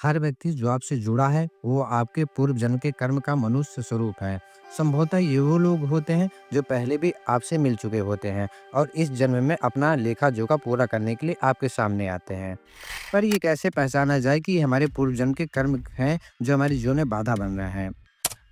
हर व्यक्ति जो आपसे जुड़ा है, वो आपके पूर्व जन्म के कर्म का मनुष्य स्वरूप है। संभवतः ये वो लोग होते हैं, जो पहले भी आपसे मिल चुके होते हैं और इस जन्म में अपना लेखा-जोखा पूरा करने के लिए आपके सामने आते हैं। पर ये कैसे पहचाना जाए कि ये हमारे पूर्व जन्म के कर्म हैं, जो हमारे जीवन में बाधा बन रहे हैं?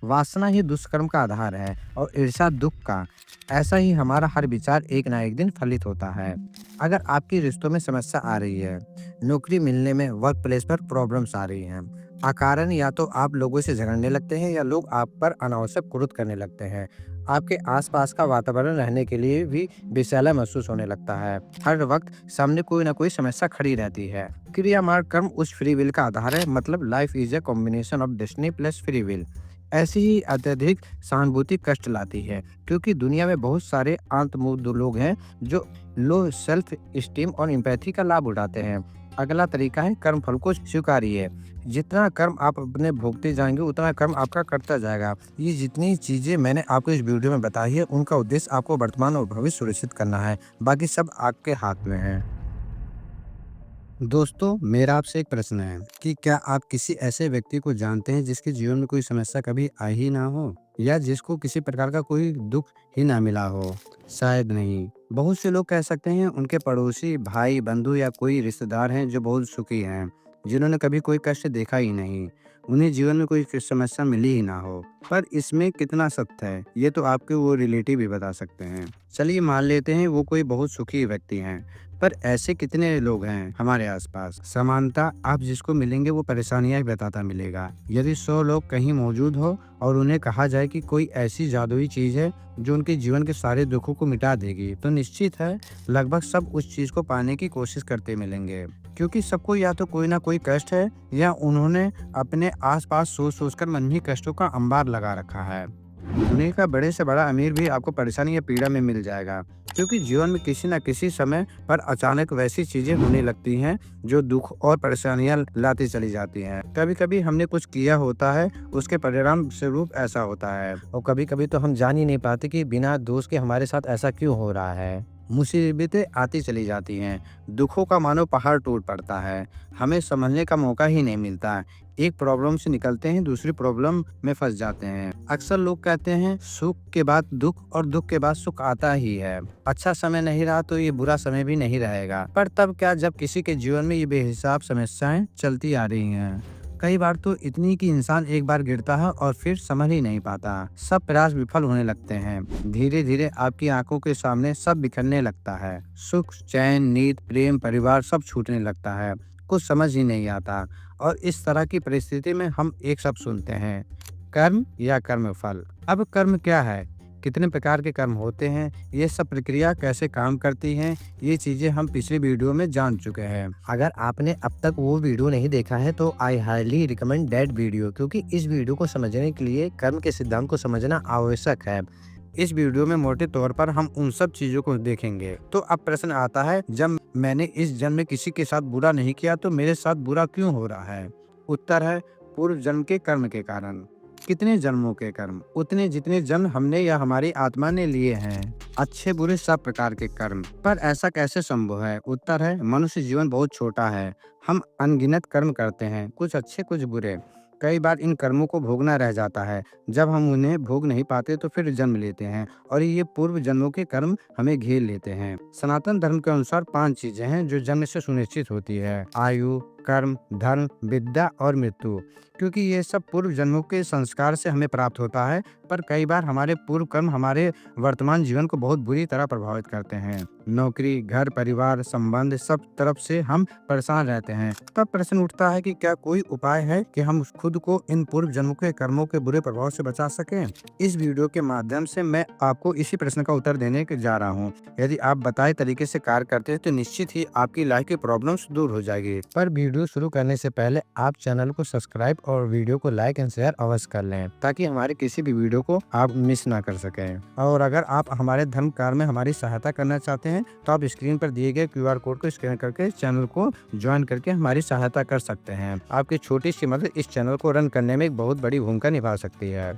वासना ही दुष्कर्म का आधार है और ईर्ष्या दुख का। ऐसा ही हमारा हर विचार एक ना एक दिन फलित होता है। अगर आपकी रिश्तों में समस्या आ रही है, नौकरी मिलने में वर्क प्लेस पर प्रॉब्लम्स आ रही हैं, अकारण या तो आप लोगों से झगड़ने लगते हैं या लोग आप पर अनावश्यक क्रोध करने लगते हैं, आपके आसपास का वातावरण रहने के लिए भी विषैला महसूस होने लगता है, हर वक्त सामने कोई ना कोई समस्या खड़ी रहती है। क्रिया मार्ग कर्म उस फ्री विल का आधार है, मतलब life is a combination of destiny plus free will. ऐसी ही अत्यधिक सहानुभूति कष्ट लाती है, क्योंकि दुनिया में बहुत सारे अंतर्मुख लोग हैं जो लो सेल्फ स्टीम और एम्पैथी का लाभ उठाते हैं। अगला तरीका है कर्म फल को स्वीकारिए। जितना कर्म आप अपने भोगते जाएंगे, उतना कर्म आपका करता जाएगा। ये जितनी चीजें मैंने आपको इस वीडियो में बताई है, उनका उद्देश्य आपको वर्तमान और भविष्य सुरक्षित करना है। बाकी सब आपके हाथ में है। दोस्तों, मेरा आपसे एक प्रश्न है कि क्या आप किसी ऐसे व्यक्ति को जानते हैं जिसके जीवन में कोई समस्या कभी आई ही ना हो, या जिसको किसी प्रकार का कोई दुख ही ना मिला हो? शायद नहीं। बहुत से लोग कह सकते हैं उनके पड़ोसी, भाई, बंधु या कोई रिश्तेदार हैं जो बहुत सुखी हैं, जिन्होंने कभी कोई कष्ट देखा ही नहीं, उन्हें जीवन में कोई समस्या मिली ही ना हो। पर इसमें कितना सत्य है, ये तो आपके वो रिलेटिव ही बता सकते हैं। चलिए मान लेते हैं वो कोई बहुत सुखी व्यक्ति हैं, पर ऐसे कितने लोग हैं हमारे आसपास? समानता आप जिसको मिलेंगे वो परेशानियां ही बताता मिलेगा। यदि 100 लोग कहीं मौजूद हो और उन्हें कहा जाए कि कोई ऐसी जादुई चीज है जो उनके जीवन के सारे दुखों को मिटा देगी, तो निश्चित है लगभग सब उस चीज को पाने की कोशिश करते मिलेंगे। क्योंकि सबको या तो कोई ना कोई कष्ट है, या उन्होंने अपने आसपास सोच सोचकर मन में ही कष्टों का अंबार लगा रखा है। दुनिया का बड़े से बड़ा अमीर भी आपको परेशानी या पीड़ा में मिल जाएगा, क्योंकि जीवन में किसी न किसी समय पर अचानक वैसी चीजें होने लगती हैं जो दुख और परेशानियां लाती चली जाती हैं। कभी कभी हमने कुछ किया होता है, उसके परिणाम स्वरूप ऐसा होता है, और कभी कभी तो हम जान ही नहीं पाते कि बिना दोष के हमारे साथ ऐसा क्यों हो रहा है। मुसीबतें आती चली जाती हैं, दुखों का मानो पहाड़ टूट पड़ता है, हमें समझने का मौका ही नहीं मिलता। एक प्रॉब्लम से निकलते हैं, दूसरी प्रॉब्लम में फंस जाते हैं। अक्सर लोग कहते हैं सुख के बाद दुख और दुख के बाद सुख आता ही है। अच्छा समय नहीं रहा तो ये बुरा समय भी नहीं रहेगा। पर तब क्या, जब किसी के जीवन में ये बेहिसाब समस्याएं चलती आ रही हैं। कई बार तो इतनी कि इंसान एक बार गिरता है और फिर समझ ही नहीं पाता, सब प्रयास विफल होने लगते हैं। धीरे धीरे आपकी आंखों के सामने सब बिखरने लगता है, सुख, चैन, नींद, प्रेम, परिवार सब छूटने लगता है, कुछ समझ ही नहीं आता। और इस तरह की परिस्थिति में हम एक शब्द सुनते हैं, कर्म या कर्मफल। अब कर्म क्या है, कितने प्रकार के कर्म होते हैं, ये सब प्रक्रिया कैसे काम करती हैं, ये चीजें हम पिछले वीडियो में जान चुके हैं। अगर आपने अब तक वो वीडियो नहीं देखा है तो I highly recommend that video, क्योंकि इस वीडियो को समझने के लिए कर्म के सिद्धांत को समझना आवश्यक है। इस वीडियो में मोटे तौर पर हम उन सब चीजों को देखेंगे। तो अब प्रश्न आता है, जब मैंने इस जन्म में किसी के साथ बुरा नहीं किया तो मेरे साथ बुरा क्यों हो रहा है? उत्तर है, पूर्व जन्म के कर्म के कारण। कितने जन्मों के कर्म? उतने जितने जन्म हमने या हमारी आत्मा ने लिए हैं। अच्छे बुरे सब प्रकार के कर्म। पर ऐसा कैसे संभव है? उत्तर है, मनुष्य जीवन बहुत छोटा है, हम अनगिनत कर्म करते हैं, कुछ अच्छे कुछ बुरे। कई बार इन कर्मों को भोगना रह जाता है, जब हम उन्हें भोग नहीं पाते तो फिर जन्म लेते हैं और ये पूर्व जन्मों के कर्म हमें घेर लेते हैं। सनातन धर्म के अनुसार 5 चीजें हैं जो जन्म से सुनिश्चित होती है: आयु, कर्म, धर्म, विद्या और मृत्यु। क्योंकि ये सब पूर्व जन्मों के संस्कार से हमें प्राप्त होता है, पर कई बार हमारे पूर्व कर्म हमारे वर्तमान जीवन को बहुत बुरी तरह प्रभावित करते हैं। नौकरी, घर, परिवार, संबंध, सब तरफ से हम परेशान रहते हैं। तब प्रश्न उठता है कि क्या कोई उपाय है कि हम खुद को इन पूर्व जन्मों के कर्मों के बुरे प्रभाव से बचा सकें? इस वीडियो के माध्यम से मैं आपको इसी प्रश्न का उत्तर देने के जा रहा हूँ। यदि आप बताए तरीके से कार्य करते हैं तो निश्चित ही आपकी लाइफ की प्रॉब्लम्स दूर हो जाएगी। पर वीडियो शुरू करने से पहले आप चैनल को सब्सक्राइब और वीडियो को लाइक एंड शेयर अवश्य कर लें, ताकि हमारे किसी भी वीडियो को आप मिस ना कर सकें। और अगर आप हमारे धर्म कार्य में हमारी सहायता करना चाहते हैं तो आप स्क्रीन पर दिए गए QR कोड को स्कैन करके चैनल को ज्वाइन करके हमारी सहायता कर सकते हैं। आपकी छोटी सी मदद इस चैनल को रन करने में एक बहुत बड़ी भूमिका निभा सकती है।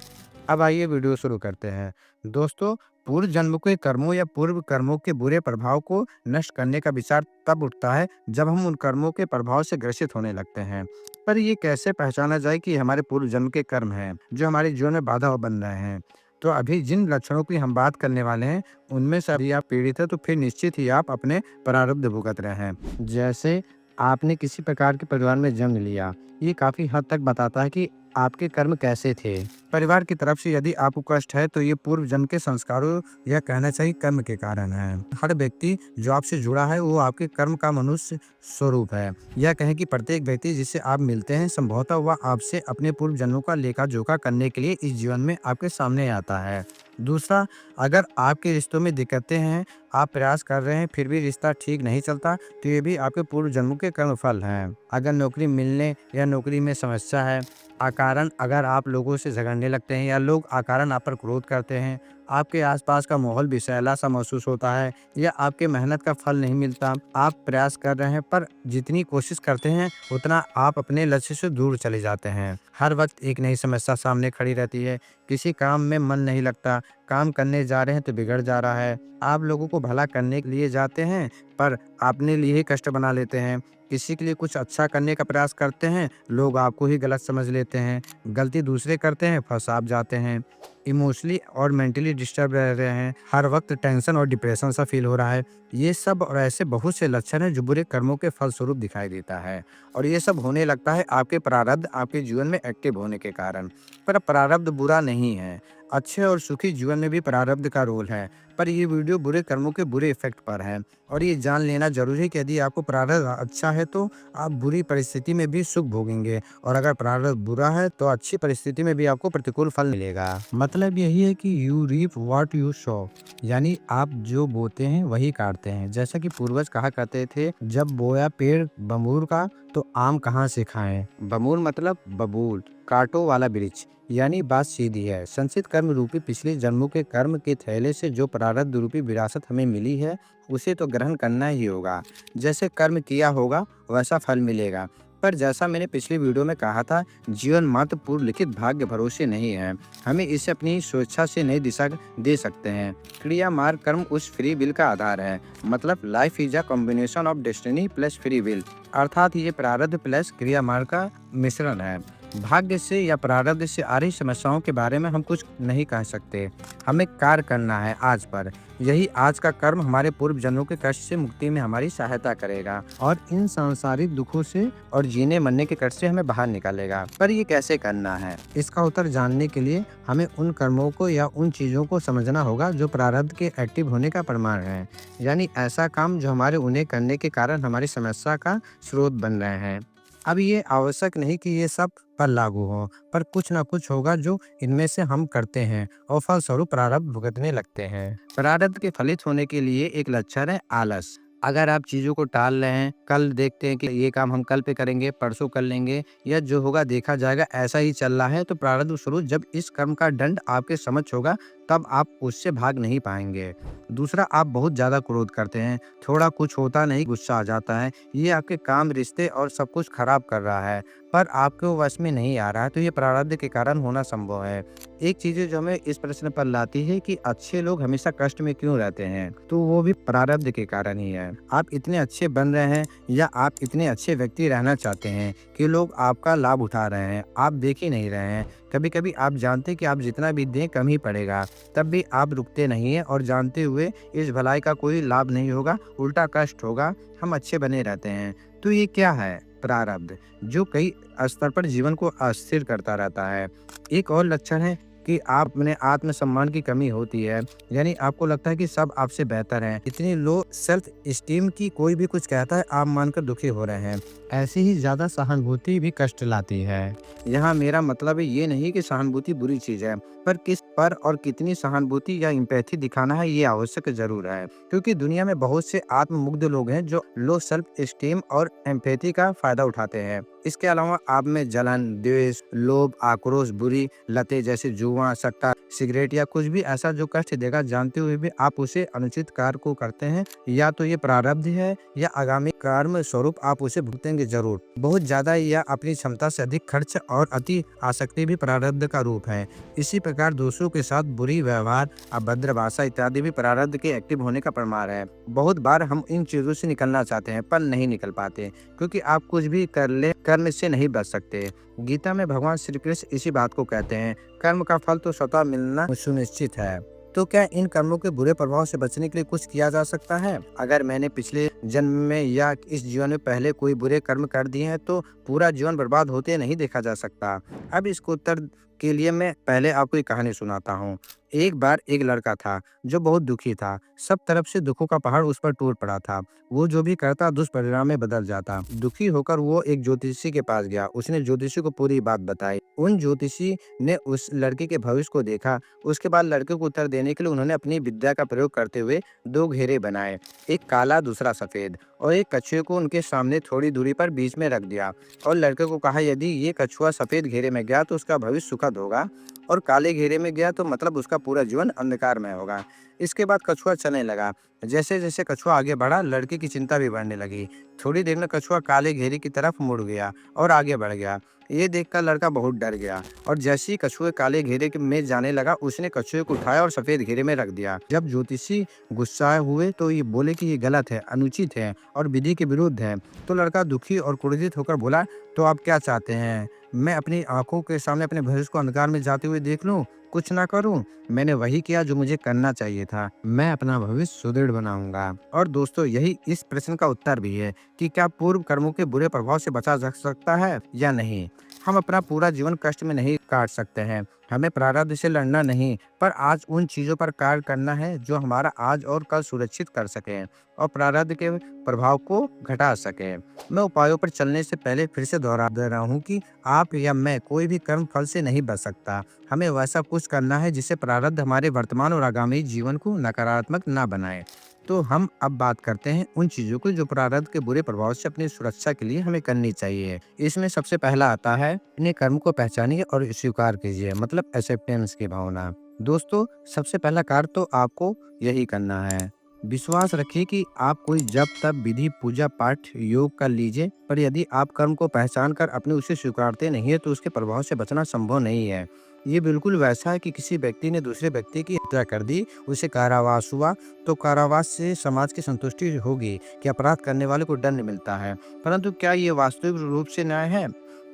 अब आइए वीडियो शुरू करते हैं। दोस्तों, पूर्व जन्म के कर्मों या पूर्व कर्मों के बुरे प्रभाव को नष्ट करने का विचार तब उठता है जब हम उन कर्मों के प्रभाव से ग्रसित होने लगते हैं। पर ये कैसे पहचाना जाए कि हमारे पूर्व जन्म के कर्म हैं जो हमारे जीवन में बाधा बन रहे हैं? तो अभी जिन लक्षणों की हम बात करने वाले हैं, उनमें से यदि आप पीड़ित हैं तो फिर निश्चित ही आप अपने प्रारब्ध भुगत रहे हैं। जैसे आपने किसी प्रकार के परिवार में जन्म लिया, ये काफ़ी हद तक बताता है कि आपके कर्म कैसे थे। परिवार की तरफ से यदि आपको कष्ट है तो ये पूर्व जन्म के संस्कारों या कहना चाहिए कर्म के कारण है। हर व्यक्ति जो आपसे जुड़ा है वो आपके कर्म का मनुष्य स्वरूप है। यह कहें कि प्रत्येक व्यक्ति जिससे आप मिलते हैं संभवतः वह आपसे अपने पूर्व जन्मों का लेखा जोखा करने के लिए इस जीवन में आपके सामने आता है। दूसरा, अगर आपके रिश्तों में दिक्कतें हैं, आप प्रयास कर रहे हैं फिर भी रिश्ता ठीक नहीं चलता, तो ये भी आपके पूर्व जन्मों के कर्म फल हैं। अगर नौकरी मिलने या नौकरी में समस्या है, अकारण अगर आप लोगों से झगड़ने लगते हैं या लोग अकारण आप पर क्रोध करते हैं, आपके आसपास का माहौल विषैला सा महसूस होता है या आपके मेहनत का फल नहीं मिलता, आप प्रयास कर रहे हैं पर जितनी कोशिश करते हैं उतना आप अपने लक्ष्य से दूर चले जाते हैं। हर वक्त एक नई समस्या सामने खड़ी रहती है, किसी काम में मन नहीं लगता, काम करने जा रहे हैं तो बिगड़ जा रहा है। आप लोगों को भला करने के लिए जाते हैं पर अपने लिए ही कष्ट बना लेते हैं। किसी के लिए कुछ अच्छा करने का प्रयास करते हैं, लोग आपको ही गलत समझ लेते हैं। गलती दूसरे करते हैं, फंस आप जाते हैं। इमोशनली और मेंटली डिस्टर्ब रह रहे हैं, हर वक्त टेंशन और डिप्रेशन सा फील हो रहा है। ये सब और ऐसे बहुत से लक्षण हैं जो बुरे कर्मों के फलस्वरूप दिखाई देता है। और ये सब होने लगता है आपके प्रारब्ध आपके जीवन में एक्टिव होने के कारण। पर प्रारब्ध बुरा नहीं है, अच्छे और सुखी जीवन में भी प्रारब्ध का रोल है। पर ये वीडियो बुरे कर्मों के बुरे इफेक्ट पर है और ये जान लेना जरूरी है कि यदि आपको प्रारब्ध अच्छा है तो आप बुरी परिस्थिति में भी सुख भोगेंगे, और अगर प्रारब्ध बुरा है तो अच्छी परिस्थिति में भी आपको प्रतिकूल फल मिलेगा। मतलब यही है कि you reap what you sow, यानी आप जो बोते हैं वही काटते हैं। जैसा कि पूर्वज कहा करते थे, जब बोया पेड़ बबूल का तो आम कहाँ से खाएं। बबूल मतलब बबूल, कांटों वाला वृक्ष। यानी बात सीधी है, संचित कर्म रूपी पिछले जन्मों के कर्म के थैले से जो प्रारब्ध रूपी विरासत हमें मिली है उसे तो ग्रहण करना ही होगा। जैसे कर्म किया होगा वैसा फल मिलेगा। पर जैसा मैंने पिछली वीडियो में कहा था, जीवन मात्र पूर्व लिखित भाग्य भरोसे नहीं है। हमें इसे अपनी स्वेच्छा से नई दिशा दे सकते हैं। क्रिया मार्ग कर्म उस फ्री विल का आधार है। मतलब life is a combination of destiny plus free will, अर्थात ये प्रारब्ध प्लस क्रिया मार्ग का मिश्रण है। भाग्य से या प्रारब्ध से आ रही समस्याओं के बारे में हम कुछ नहीं कह सकते। हमें कार्य करना है आज पर। यही आज का कर्म हमारे पूर्व जन्मों के कष्ट से मुक्ति में हमारी सहायता करेगा और इन सांसारिक दुखों से और जीने मरने के कष्ट से हमें बाहर निकालेगा। पर ये कैसे करना है, इसका उत्तर जानने के लिए हमें उन कर्मों को या उन चीजों को समझना होगा जो प्रारब्ध के एक्टिव होने का प्रमाण है। यानी ऐसा काम जो हमारे उन्हें करने के कारण हमारी समस्या का स्रोत बन रहे हैं। अब ये आवश्यक नहीं कि ये सब पर लागू हो, पर कुछ ना कुछ होगा जो इनमें से हम करते हैं और फलस्वरूप प्रारब्ध भुगतने लगते हैं। प्रारब्ध के फलित होने के लिए एक लक्षण है आलस। अगर आप चीजों को टाल रहे हैं, कल देखते हैं कि ये काम हम कल पे करेंगे, परसों कर लेंगे या जो होगा देखा जाएगा, ऐसा ही चल रहा है, तो प्रारब्ध स्वरूप जब इस कर्म का दंड आपके समक्ष होगा तब आप उससे भाग नहीं पाएंगे। दूसरा, आप बहुत ज्यादा क्रोध करते हैं, थोड़ा कुछ होता नहीं गुस्सा आ जाता है। ये आपके काम, रिश्ते और सब कुछ खराब कर रहा है, पर आपके वश में नहीं आ रहा है, तो ये प्रारब्ध के कारण होना संभव है। एक चीज जो हमें इस प्रश्न पर लाती है कि अच्छे लोग हमेशा कष्ट में क्यों रहते हैं, तो वो भी प्रारब्ध के कारण ही है। आप इतने अच्छे बन रहे हैं या आप इतने अच्छे व्यक्ति रहना चाहते हैं कि लोग आपका लाभ उठा रहे हैं, आप देख ही नहीं रहे हैं। कभी कभी आप जानते कि आप जितना भी दें कम ही पड़ेगा, तब भी आप रुकते नहीं हैं और जानते हुए इस भलाई का कोई लाभ नहीं होगा, उल्टा कष्ट होगा, हम अच्छे बने रहते हैं। तो ये क्या है? प्रारब्ध, जो कई स्तर पर जीवन को अस्थिर करता रहता है। एक और लक्षण है कि आप में आत्मसम्मान की कमी होती है, यानी आपको लगता है कि सब आपसे बेहतर हैं। इतनी लो सेल्फ स्टीम की कोई भी कुछ कहता है आप मानकर दुखी हो रहे हैं। ऐसे ही ज्यादा सहानुभूति भी कष्ट लाती है। यहाँ मेरा मतलब ये नहीं कि सहानुभूति बुरी चीज है, पर किस पर और कितनी सहानुभूति या इम्पैथी दिखाना है ये आवश्यक जरूर है, क्योंकि दुनिया में बहुत से आत्ममुग्ध लोग हैं जो लो सेल्फ स्टीम और एम्पैथी का फायदा उठाते हैं। इसके अलावा आप में जलन, द्वेष, लोभ, आक्रोश, बुरी लतें जैसे जुआ, सट्टा, सिगरेट या कुछ भी ऐसा जो कष्ट देगा जानते हुए भी आप उसे अनुचित कार्य को करते हैं, या तो ये प्रारब्ध है या आगामी कर्म स्वरूप आप उसे भुगतेंगे जरूर। बहुत ज्यादा या अपनी क्षमता से अधिक खर्च और अति आसक्ति भी प्रारब्ध का रूप है। इसी प्रकार दूसरों के साथ बुरी व्यवहार, अभद्र भाषा इत्यादि भी प्रारब्ध के एक्टिव होने का प्रमाण है। बहुत बार हम इन चीजों से निकलना चाहते हैं पर नहीं निकल पाते, क्योंकि आप कुछ भी कर ले कर्म से नहीं बच सकते। गीता में भगवान श्री कृष्ण इसी बात को कहते हैं, कर्म का फल तो स्वतः मिलना सुनिश्चित है। तो क्या इन कर्मों के बुरे प्रभाव से बचने के लिए कुछ किया जा सकता है? अगर मैंने पिछले जन्म में या इस जीवन में पहले कोई बुरे कर्म कर दिए हैं तो पूरा जीवन बर्बाद होते नहीं देखा जा सकता। अब इसको उत्तर के लिए मैं पहले आपको एक कहानी सुनाता हूँ। एक बार एक लड़का था जो बहुत दुखी था। सब तरफ से दुखों का पहाड़ उस पर टूट पड़ा था। वो जो भी करता दुष्परिणाम में बदल जाता। दुखी होकर वो एक ज्योतिषी के पास गया। उसने ज्योतिषी को पूरी बात बताई। उन ज्योतिषी ने उस लड़के के भविष्य को देखा। उसके बाद लड़के को उत्तर देने के लिए उन्होंने अपनी विद्या का प्रयोग करते हुए दो घेरे बनाए, एक काला दूसरा सफेद, और एक कछुए को उनके सामने थोड़ी दूरी पर बीच में रख दिया। और लड़के को कहा, यदि ये कछुआ सफेद घेरे में गया तो उसका भविष्य सुखद होगा, और काले घेरे में गया तो मतलब उसका पूरा जीवन अंधकार में होगा। इसके बाद कछुआ चलने लगा। जैसे जैसे कछुआ आगे बढ़ा, लड़के की चिंता भी बढ़ने लगी। थोड़ी देर में कछुआ काले घेरे की तरफ मुड़ गया और आगे बढ़ गया। ये देखकर लड़का बहुत डर गया, और जैसे ही कछुए काले घेरे में जाने लगा, उसने कछुए को उठाया और सफेद घेरे में रख दिया। जब ज्योतिषी गुस्साए हुए तो ये बोले कि ये गलत है, अनुचित है और विधि के विरुद्ध है। तो लड़का दुखी और क्रोधित होकर बोला, तो आप क्या चाहते हैं? मैं अपनी आंखों के सामने अपने भविष्य को अंधकार में जाते हुए देख लूं, कुछ ना करूं? मैंने वही किया जो मुझे करना चाहिए था। मैं अपना भविष्य सुदृढ़ बनाऊंगा। और दोस्तों, यही इस प्रश्न का उत्तर भी है कि क्या पूर्व कर्मों के बुरे प्रभाव से बचा जा सकता है या नहीं। हम अपना पूरा जीवन कष्ट में नहीं काट सकते हैं। हमें प्रारब्ध से लड़ना नहीं, पर आज उन चीजों पर कार्य करना है जो हमारा आज और कल सुरक्षित कर सके और प्रारब्ध के प्रभाव को घटा सके। मैं उपायों पर चलने से पहले फिर से दोहरा दे रहा हूँ कि आप या मैं कोई भी कर्म फल से नहीं बच सकता। हमें वैसा कुछ करना है जिससे प्रारब्ध हमारे वर्तमान और आगामी जीवन को नकारात्मक ना बनाए। तो हम अब बात करते हैं उन चीजों को जो प्रारब्ध के बुरे प्रभाव से अपनी सुरक्षा के लिए हमें करनी चाहिए। इसमें सबसे पहला आता है, अपने कर्म को पहचानिए और स्वीकार कीजिए, मतलब एक्सेप्टेंस की भावना। दोस्तों, सबसे पहला कार्य तो आपको यही करना है। विश्वास रखिए कि आप कोई जप तप विधि पूजा पाठ योग कर लीजिए, पर यदि आप कर्म को पहचान कर अपने उसे स्वीकारते नहीं है तो उसके प्रभाव से बचना संभव नहीं है। ये बिल्कुल वैसा है कि किसी व्यक्ति ने दूसरे व्यक्ति की हत्या कर दी, उसे कारावास हुआ, तो कारावास से समाज की संतुष्टि होगी कि अपराध करने वाले को दंड मिलता है। परंतु क्या ये वास्तविक रूप से न्याय है?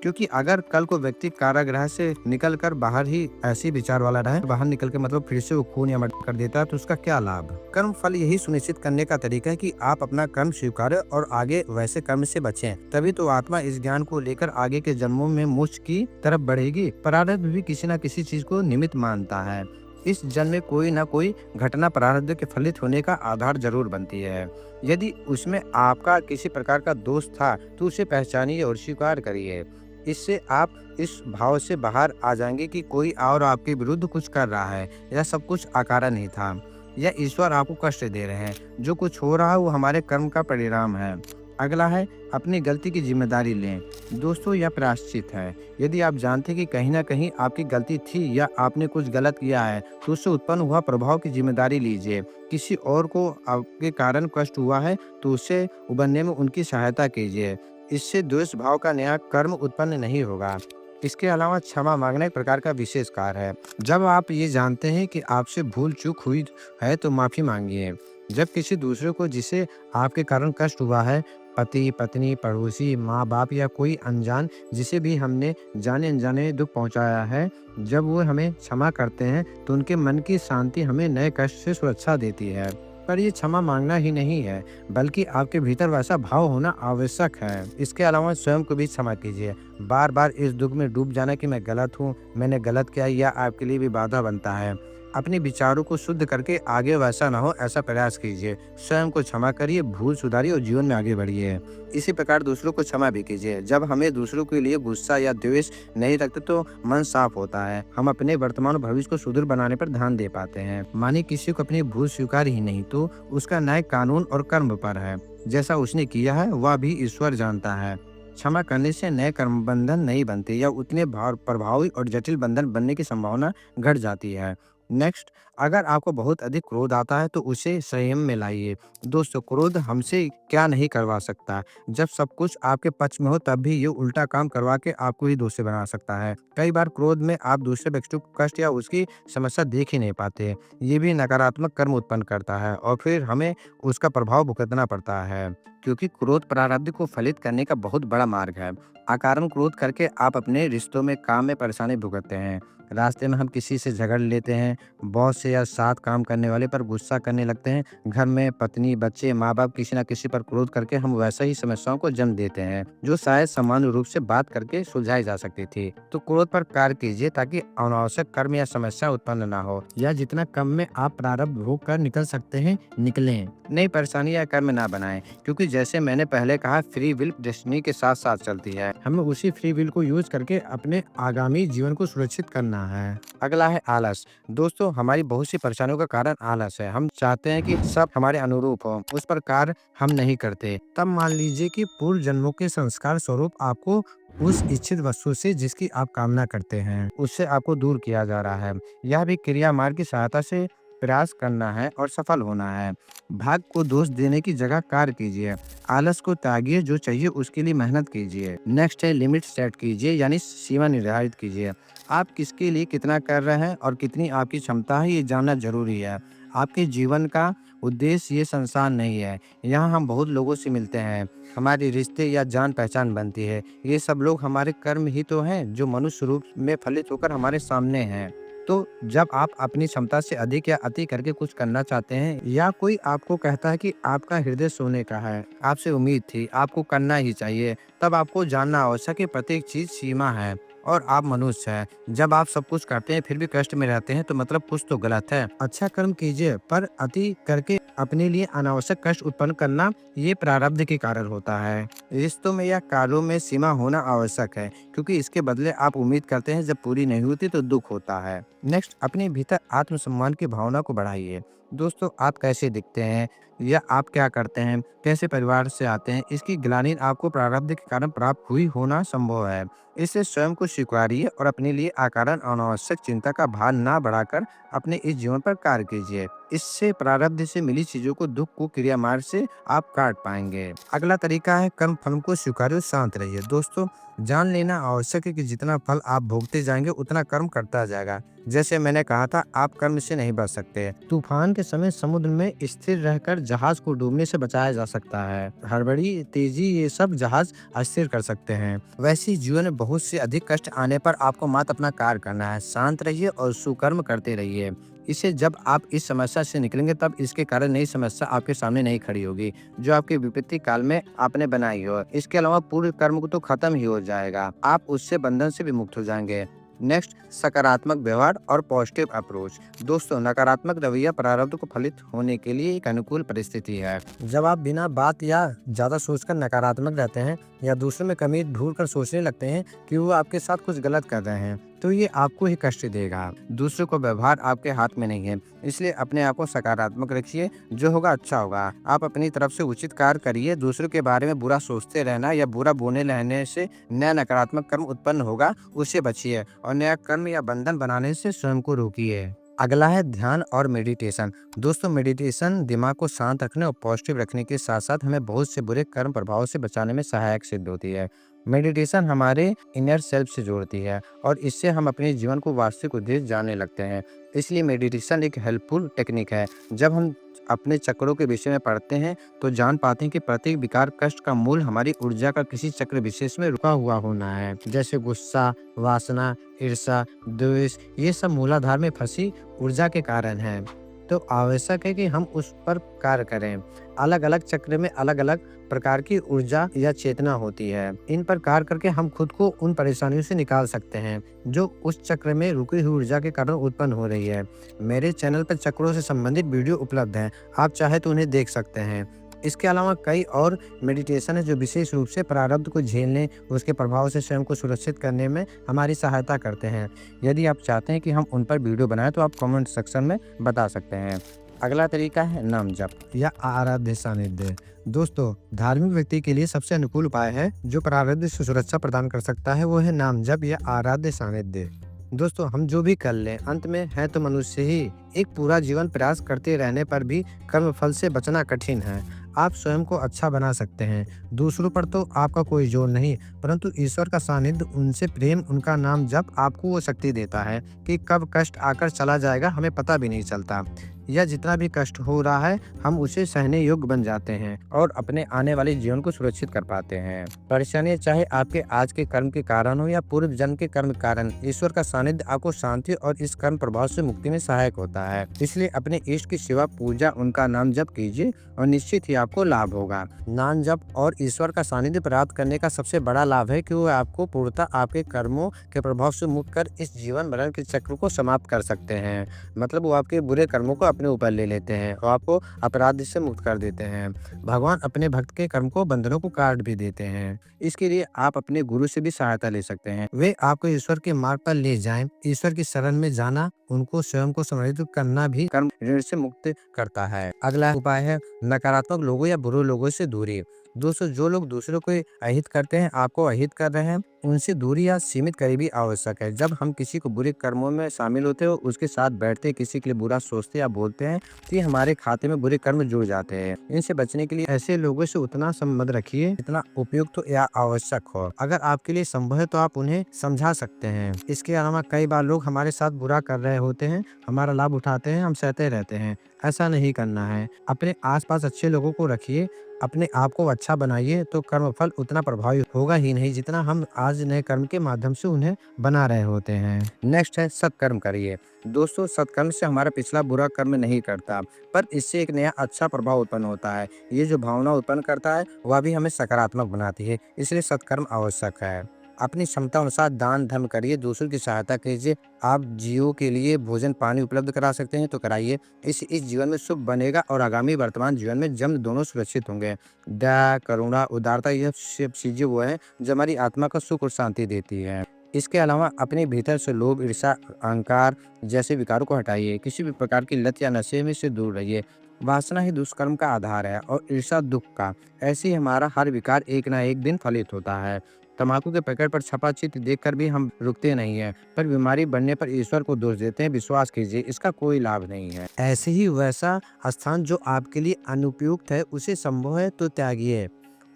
क्योंकि अगर कल को व्यक्ति कारागृह से निकलकर बाहर ही ऐसी विचार वाला रहे, बाहर निकल के मतलब फिर से वो खून या मर्डर कर देता है, तो उसका क्या लाभ? कर्म फल यही सुनिश्चित करने का तरीका है कि आप अपना कर्म स्वीकारें और आगे वैसे कर्म से बचें। तभी तो आत्मा इस ज्ञान को लेकर आगे के जन्मों में मोक्ष की तरफ बढ़ेगी। प्रारब्ध भी किसी न किसी चीज को निमित्त मानता है। इस जन्म में कोई ना कोई घटना प्रारब्ध के फलित होने का आधार जरूर बनती है। यदि उसमें आपका किसी प्रकार का दोष था तो उसे पहचानिए और स्वीकार करिए। इससे आप इस भाव से बाहर आ जाएंगे कि कोई और आपके विरुद्ध कुछ कर रहा है, या सब कुछ अकारण ही था, या ईश्वर आपको कष्ट दे रहे हैं। जो कुछ हो रहा है वो हमारे कर्म का परिणाम है। अगला है, अपनी गलती की जिम्मेदारी लें। दोस्तों, यह प्रायश्चित है। यदि आप जानते हैं कि कहीं ना कहीं आपकी गलती थी या आपने कुछ गलत किया है, तो उससे उत्पन्न हुआ प्रभाव की जिम्मेदारी लीजिए। किसी और को आपके कारण कष्ट हुआ है तो उससे उबरने में उनकी सहायता कीजिए। इससे द्वेष भाव का नया कर्म उत्पन्न नहीं होगा। इसके अलावा क्षमा मांगना एक प्रकार का विशेष कार्य है। जब आप ये जानते हैं कि आपसे भूल चूक हुई है तो माफी मांगिए। जब किसी दूसरे को जिसे आपके कारण कष्ट हुआ है, पति पत्नी पड़ोसी माँ बाप या कोई अनजान जिसे भी हमने जाने अनजाने दुख पहुंचाया है, जब वो हमें क्षमा करते हैं तो उनके मन की शांति हमें नए कष्ट से सुरक्षा देती है। पर ये क्षमा मांगना ही नहीं है, बल्कि आपके भीतर वैसा भाव होना आवश्यक है। इसके अलावा स्वयं को भी क्षमा कीजिए। बार बार इस दुख में डूब जाना कि मैं गलत हूँ, मैंने गलत किया, या आपके लिए भी बाधा बनता है। अपने विचारों को शुद्ध करके आगे वैसा ना हो ऐसा प्रयास कीजिए। स्वयं को क्षमा करिए, भूल सुधारिए और जीवन में आगे बढ़िए। इसी प्रकार दूसरों को क्षमा भी कीजिए। जब हमें दूसरों के लिए गुस्सा या द्वेष नहीं रखते तो मन साफ होता है। हम अपने वर्तमान और भविष्य को सुदृढ़ बनाने पर ध्यान दे पाते हैं। माने किसी को अपनी भूल स्वीकार ही नहीं तो उसका न्याय कानून और कर्म पर है। जैसा उसने किया है वह भी ईश्वर जानता है। क्षमा करने से नए कर्म बंधन नहीं बनते या उतने प्रभावी और जटिल बंधन बनने की संभावना घट जाती है। नेक्स्ट, अगर आपको बहुत अधिक क्रोध आता है तो उसे संयम में लाइए। दोस्तों, क्रोध हमसे क्या नहीं करवा सकता। जब सब कुछ आपके पक्ष में हो तब भी ये उल्टा काम करवा के आपको ही दोषी बना सकता है। कई बार क्रोध में आप दूसरे व्यक्ति को कष्ट या उसकी समस्या देख ही नहीं पाते। ये भी नकारात्मक कर्म उत्पन्न करता है और फिर हमें उसका प्रभाव भुगतना पड़ता है, क्योंकि क्रोध प्रारब्ध को फलित करने का बहुत बड़ा मार्ग है। अकारण क्रोध करके आप अपने रिश्तों में, काम में परेशानी भुगतते हैं। रास्ते में हम किसी से झगड़ लेते हैं, बॉस से या साथ काम करने वाले पर गुस्सा करने लगते हैं। घर में पत्नी, बच्चे, माँ बाप किसी न किसी पर क्रोध करके हम वैसे ही समस्याओं को जन्म देते हैं, जो शायद सामान्य रूप से बात करके सुलझाई जा सकती थी। तो क्रोध पर कार्य कीजिए ताकि अनावश्यक कर्म या समस्या उत्पन्न ना हो, या जितना कम में आप प्रारब्ध भोग कर निकल सकते हैं निकलें। नई परेशानी या कर्म ना बनाएं, क्योंकि जैसे मैंने पहले कहा, फ्री विल डेस्टिनी के साथ साथ चलती है। हमें उसी फ्री विल को यूज करके अपने आगामी जीवन को सुरक्षित करना है। अगला है आलस। दोस्तों, हमारी बहुत सी परेशानियों का कारण आलस है। हम चाहते हैं कि सब हमारे अनुरूप हो, उस पर कार्य हम नहीं करते। तब मान लीजिए कि पूर्व जन्मों के संस्कार स्वरूप आपको उस इच्छित वस्तु से जिसकी आप कामना करते हैं, उससे आपको दूर किया जा रहा है। यह भी क्रिया मार्ग की सहायता से प्रयास करना है और सफल होना है। भाग को दोष देने की जगह कार्य कीजिए। आलस को त्यागिए, जो चाहिए उसके लिए मेहनत कीजिए। नेक्स्ट है लिमिट सेट कीजिए, यानी सीमा निर्धारित कीजिए। आप किसके लिए कितना कर रहे हैं और कितनी आपकी क्षमता है, ये जानना जरूरी है। आपके जीवन का उद्देश्य ये संसार नहीं है। यहाँ हम बहुत लोगों से मिलते हैं, हमारे रिश्ते या जान पहचान बनती है। ये सब लोग हमारे कर्म ही तो हैं, जो मनुष्य रूप में फलित होकर हमारे सामने हैं। तो जब आप अपनी क्षमता से अधिक या अति करके कुछ करना चाहते हैं, या कोई आपको कहता है कि आपका हृदय सोने का है, आपसे उम्मीद थी, आपको करना ही चाहिए, तब आपको जानना आवश्यक है प्रत्येक चीज सीमा है और आप मनुष्य हैं। जब आप सब कुछ करते हैं फिर भी कष्ट में रहते हैं, तो मतलब कुछ तो गलत है। अच्छा कर्म कीजिए, पर अति करके अपने लिए अनावश्यक कष्ट उत्पन्न करना, ये प्रारब्ध के कारण होता है। रिश्तों में या कार्यों में सीमा होना आवश्यक है, क्योंकि इसके बदले आप उम्मीद करते हैं, जब पूरी नहीं होती तो दुख होता है। नेक्स्ट, अपने भीतर आत्मसम्मान की भावना को बढ़ाइए। दोस्तों, आप कैसे दिखते हैं या आप क्या करते हैं, कैसे परिवार से आते हैं, इसकी ग्लानि आपको प्रारब्ध के कारण प्राप्त हुई होना संभव है। इससे स्वयं को स्वीकारिए और अपने लिए अकारण अनावश्यक चिंता का भार ना बढ़ाकर अपने इस जीवन पर कार्य कीजिए। इससे प्रारब्ध से मिली चीजों को, दुख को क्रिया मार्ग से आप काट पाएंगे। अगला तरीका है कर्म फल को स्वीकारिए और शांत रहिए। दोस्तों, जान लेना आवश्यक है कि जितना फल आप भोगते जाएंगे उतना कर्म करता जाएगा। जैसे मैंने कहा था, आप कर्म से नहीं बच सकते। तूफान के समय समुद्र में स्थिर रहकर जहाज को डूबने से बचाया जा सकता है। हड़बड़ी, तेजी, ये सब जहाज अस्थिर कर सकते हैं। वैसे ही जीवन में बहुत से अधिक कष्ट आने पर आपको मात्र अपना कार्य करना है। शांत रहिए और सुकर्म करते रहिए। इससे जब आप इस समस्या से निकलेंगे, तब इसके कारण नई समस्या आपके सामने नहीं खड़ी होगी, जो आपके विपत्ति काल में आपने बनाई हो। इसके अलावा पूर्ण कर्म को तो खत्म ही हो जाएगा, आप उससे बंधन से भी मुक्त हो जाएंगे। नेक्स्ट, सकारात्मक व्यवहार और पॉजिटिव अप्रोच। दोस्तों, नकारात्मक रवैया प्रारब्ध को फलित होने के लिए एक अनुकूल परिस्थिति है। जब आप बिना बात या ज्यादा सोचकर नकारात्मक रहते हैं या दूसरों में कमी ढूंढकर सोचने लगते हैं कि वो आपके साथ कुछ गलत कर रहे हैं, तो ये आपको ही कष्ट देगा। दूसरों को व्यवहार आपके हाथ में नहीं है, इसलिए अपने आप को सकारात्मक रखिए। जो होगा अच्छा होगा। आप अपनी तरफ से उचित कार्य करिए। दूसरों के बारे में बुरा सोचते रहना या बुरा बोलने रहने से नया नकारात्मक कर्म उत्पन्न होगा, उससे बचिए और नया कर्म या बंधन बनाने से स्वयं को रोकिए। अगला है ध्यान और मेडिटेशन। दोस्तों, मेडिटेशन दिमाग को शांत रखने और पॉजिटिव रखने के साथ साथ हमें बहुत से बुरे कर्म प्रभाव से बचाने में सहायक सिद्ध होती है। मेडिटेशन हमारे इनर सेल्फ से जोड़ती है और इससे हम अपने जीवन को वास्तविक उद्देश्य जानने लगते हैं। इसलिए मेडिटेशन एक हेल्पफुल टेक्निक है। जब हम अपने चक्रों के विषय में पढ़ते हैं तो जान पाते हैं कि प्रत्येक विकार कष्ट का मूल हमारी ऊर्जा का किसी चक्र विशेष में रुका हुआ होना है। जैसे गुस्सा, वासना, ईर्ष्या, द्वेष, ये सब मूलाधार में फंसी ऊर्जा के कारण है। तो आवश्यक है कि हम उस पर कार्य करें। अलग अलग चक्र में अलग अलग प्रकार की ऊर्जा या चेतना होती है। इन पर कार्य करके हम खुद को उन परेशानियों से निकाल सकते हैं जो उस चक्र में रुकी हुई ऊर्जा के कारण उत्पन्न हो रही है। मेरे चैनल पर चक्रों से संबंधित वीडियो उपलब्ध हैं, आप चाहे तो उन्हें देख सकते हैं। इसके अलावा कई और मेडिटेशन है जो विशेष रूप से प्रारब्ध को झेलने, उसके प्रभाव से स्वयं को सुरक्षित करने में हमारी सहायता करते हैं। यदि आप चाहते हैं कि हम उन पर वीडियो बनाएं तो आप कमेंट सेक्शन में बता सकते हैं। अगला तरीका है नाम जप या आराध्य सानिध्य। दोस्तों, धार्मिक व्यक्ति के लिए सबसे अनुकूल उपाय है जो प्रारब्ध से सुरक्षा प्रदान कर सकता है, वो है नाम जप या आराध्य सानिध्य। दोस्तों, हम जो भी कर लें अंत में है तो मनुष्य ही। एक पूरा जीवन प्रयास करते रहने पर भी कर्म फल से बचना कठिन है। आप स्वयं को अच्छा बना सकते हैं, दूसरों पर तो आपका कोई जोर नहीं, परंतु ईश्वर का सानिध्य, उनसे प्रेम, उनका नाम जप आपको वो शक्ति देता है कि कब कष्ट आकर चला जाएगा हमें पता भी नहीं चलता। या जितना भी कष्ट हो रहा है हम उसे सहने योग्य बन जाते हैं और अपने आने वाले जीवन को सुरक्षित कर पाते हैं। परेशानी चाहे आपके आज के कर्म के कारण हो या पूर्व जन्म के कर्म के कारण, ईश्वर का सानिध्य आपको शांति और इस कर्म प्रभाव से मुक्ति में सहायक होता है। इसलिए अपने इष्ट की सेवा, पूजा, उनका नाम जप कीजिए और निश्चित ही आपको लाभ होगा। नाम जप और ईश्वर का सानिध्य प्राप्त करने का सबसे बड़ा लाभ है कि वो आपको पूर्णतः आपके कर्मों के प्रभाव से मुक्त कर इस जीवन मरण के चक्र को समाप्त कर सकते हैं। मतलब वो आपके बुरे कर्मों को अपने ऊपर ले लेते हैं और आपको अपराध से मुक्त कर देते हैं। भगवान अपने भक्त के कर्म को, बंधनों को काट भी देते हैं। इसके लिए आप अपने गुरु से भी सहायता ले सकते हैं। वे आपको ईश्वर के मार्ग पर ले जाएं। ईश्वर की शरण में जाना, उनको स्वयं को समर्पित करना भी कर्म ऋण से मुक्त करता है। अगला उपाय है नकारात्मक लोगों या बुरे लोगों से दूरी। दोस्तों, जो लोग दूसरों को अहित करते हैं, आपको अहित कर रहे हैं, उनसे दूरी या सीमित करीबी आवश्यक है। जब हम किसी को बुरे कर्मों में शामिल होते हैं, उसके साथ बैठते हैं, किसी के लिए बुरा सोचते या बोलते हैं, तो ये हमारे खाते में बुरे कर्म जुड़ जाते हैं। इनसे बचने के लिए ऐसे लोगों से उतना संबंध रखिए जितना उपयुक्त या आवश्यक हो। अगर आपके लिए संभव है तो आप उन्हें समझा सकते हैं। इसके अलावा कई बार लोग हमारे साथ बुरा कर रहे होते हैं, हमारा लाभ उठाते हैं, हम सहते रहते हैं। ऐसा नहीं करना है। अपने आसपास अच्छे लोगों को रखिए, अपने आप को अच्छा बनाइए, तो कर्म फल उतना प्रभावी होगा ही नहीं जितना हम आज नए कर्म के माध्यम से उन्हें बना रहे होते हैं। नेक्स्ट है सत्कर्म करिए। दोस्तों, सत्कर्म से हमारा पिछला बुरा कर्म नहीं करता, पर इससे एक नया अच्छा प्रभाव उत्पन्न होता है। ये जो भावना उत्पन्न करता है वह भी हमें सकारात्मक बनाती है। इसलिए सत्कर्म आवश्यक है। अपनी क्षमता अनुसार दान धर्म करिए, दूसरों की सहायता कीजिए। आप जीवों के लिए भोजन पानी उपलब्ध करा सकते हैं तो कराइए। इस जीवन में सुख बनेगा और आगामी वर्तमान जीवन में जन्म दोनों सुरक्षित होंगे। दया, करुणा, उदारता, यह सब चीजें वो है जो हमारी आत्मा को सुख और शांति देती है। इसके अलावा अपने भीतर से लोभ, ईर्ष्या, अहंकार जैसे विकारों को हटाइए। किसी भी प्रकार की लत या नशे में से दूर रहिए। वासना ही दुष्कर्म का आधार है और ईर्ष्या दुख का। ऐसे ही हमारा हर विकार एक ना एक दिन फलित होता है। तम्बाकू के पैकेट पर छपा चित्र देखकर भी हम रुकते नहीं हैं, पर बीमारी बढ़ने पर ईश्वर को दोष देते हैं। विश्वास कीजिए, इसका कोई लाभ नहीं है। ऐसे ही वैसा स्थान जो आपके लिए अनुपयुक्त है, उसे संभव है तो त्यागिए।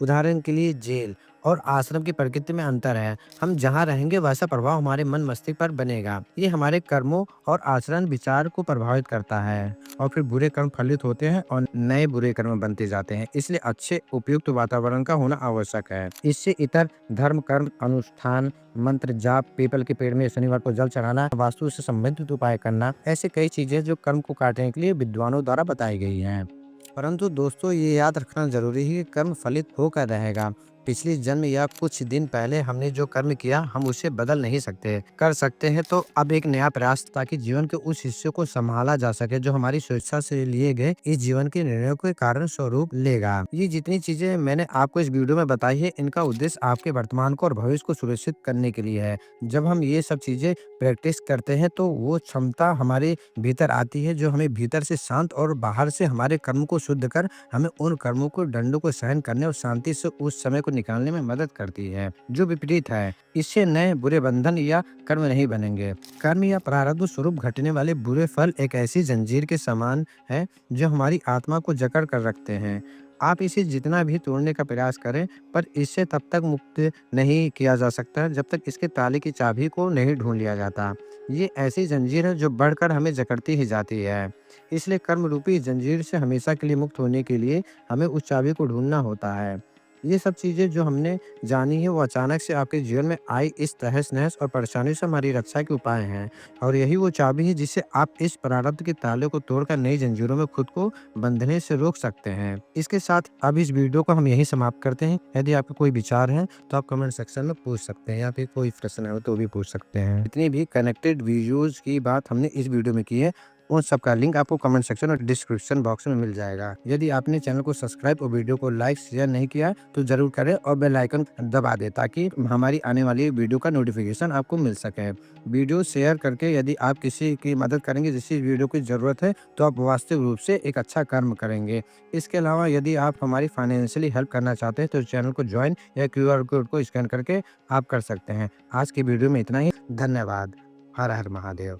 उदाहरण के लिए जेल और आश्रम की प्रकृति में अंतर है। हम जहाँ रहेंगे वैसा प्रभाव हमारे मन मस्तिष्क पर बनेगा। ये हमारे कर्मों और आचरण विचार को प्रभावित करता है और फिर बुरे कर्म फलित होते हैं और नए बुरे कर्म बनते जाते हैं। इसलिए अच्छे उपयुक्त वातावरण का होना आवश्यक है। इससे इतर धर्म, कर्म, अनुष्ठान, मंत्र जाप, पीपल के पेड़ में शनिवार को जल चढ़ाना, वास्तु से संबंधित उपाय करना, ऐसे कई चीजें जो कर्म को काटने के लिए विद्वानों द्वारा बताई गई हैं। परंतु दोस्तों, ये याद रखना जरूरी है कि कर्म फलित होकर रहेगा। पिछले जन्म या कुछ दिन पहले हमने जो कर्म किया हम उसे बदल नहीं सकते। कर सकते हैं तो अब एक नया प्रयास, ताकि जीवन के उस हिस्से को संभाला जा सके जो हमारी स्वेच्छा से लिए गए इस जीवन के निर्णयों के कारण स्वरूप लेगा। ये जितनी चीजें मैंने आपको इस वीडियो में बताई है, इनका उद्देश्य आपके वर्तमान को और भविष्य को सुरक्षित करने के लिए है। जब हम ये सब चीजें प्रैक्टिस करते हैं तो वो क्षमता हमारे भीतर आती है जो हमें भीतर से शांत और बाहर से हमारे कर्म को शुद्ध कर हमें उन कर्मों को, दंडों को सहन करने और शांति से उस समय को निकालने में मदद करती है जो विपरीत है। इससे नए बुरे बंधन या कर्म नहीं बनेंगे। कर्म या प्रारब्ध स्वरूप घटने वाले बुरे फल एक ऐसी जंजीर के समान है जो हमारी आत्मा को जकड़ कर रखते हैं। आप इसे जितना भी तोड़ने का प्रयास करें, पर इससे तब तक मुक्त नहीं किया जा सकता जब तक इसके ताले की चाबी को नहीं ढूंढ लिया जाता। ये ऐसी जंजीर है जो बढ़कर हमें जकड़ती ही जाती है। इसलिए कर्म रूपी जंजीर से हमेशा के लिए मुक्त होने के लिए हमें उस चाबी को ढूंढना होता है। ये सब चीज़ें जो हमने जानी है वो अचानक से आपके जीवन में आई इस तहस-नहस और परेशानी से हमारी रक्षा के उपाय हैं और यही वो चाबी है जिससे आप इस प्रारब्ध के ताले को तोड़कर नई जंजीरों में खुद को बंधने से रोक सकते हैं। इसके साथ अब इस वीडियो को हम यहीं समाप्त करते हैं। यदि आपके कोई विचार हैं तो आप कमेंट सेक्शन में पूछ सकते हैं या फिर कोई प्रश्न हो तो भी पूछ सकते हैं। जितनी भी कनेक्टेड वीडियोज़ की बात हमने इस वीडियो में की है उन सब का लिंक आपको कमेंट सेक्शन और डिस्क्रिप्शन बॉक्स में मिल जाएगा। यदि आपने चैनल को सब्सक्राइब और वीडियो को लाइक शेयर नहीं किया तो ज़रूर करें और बेल आइकन दबा दें ताकि हमारी आने वाली वीडियो का नोटिफिकेशन आपको मिल सके। वीडियो शेयर करके यदि आप किसी की मदद करेंगे जिसकी वीडियो की ज़रूरत है तो आप वास्तविक रूप से एक अच्छा कर्म करेंगे। इसके अलावा यदि आप हमारी फाइनेंशियली हेल्प करना चाहते हैं तो चैनल को ज्वाइन या क्यूआर कोड को स्कैन करके आप कर सकते हैं। आज की वीडियो में इतना ही। धन्यवाद। हर हर महादेव।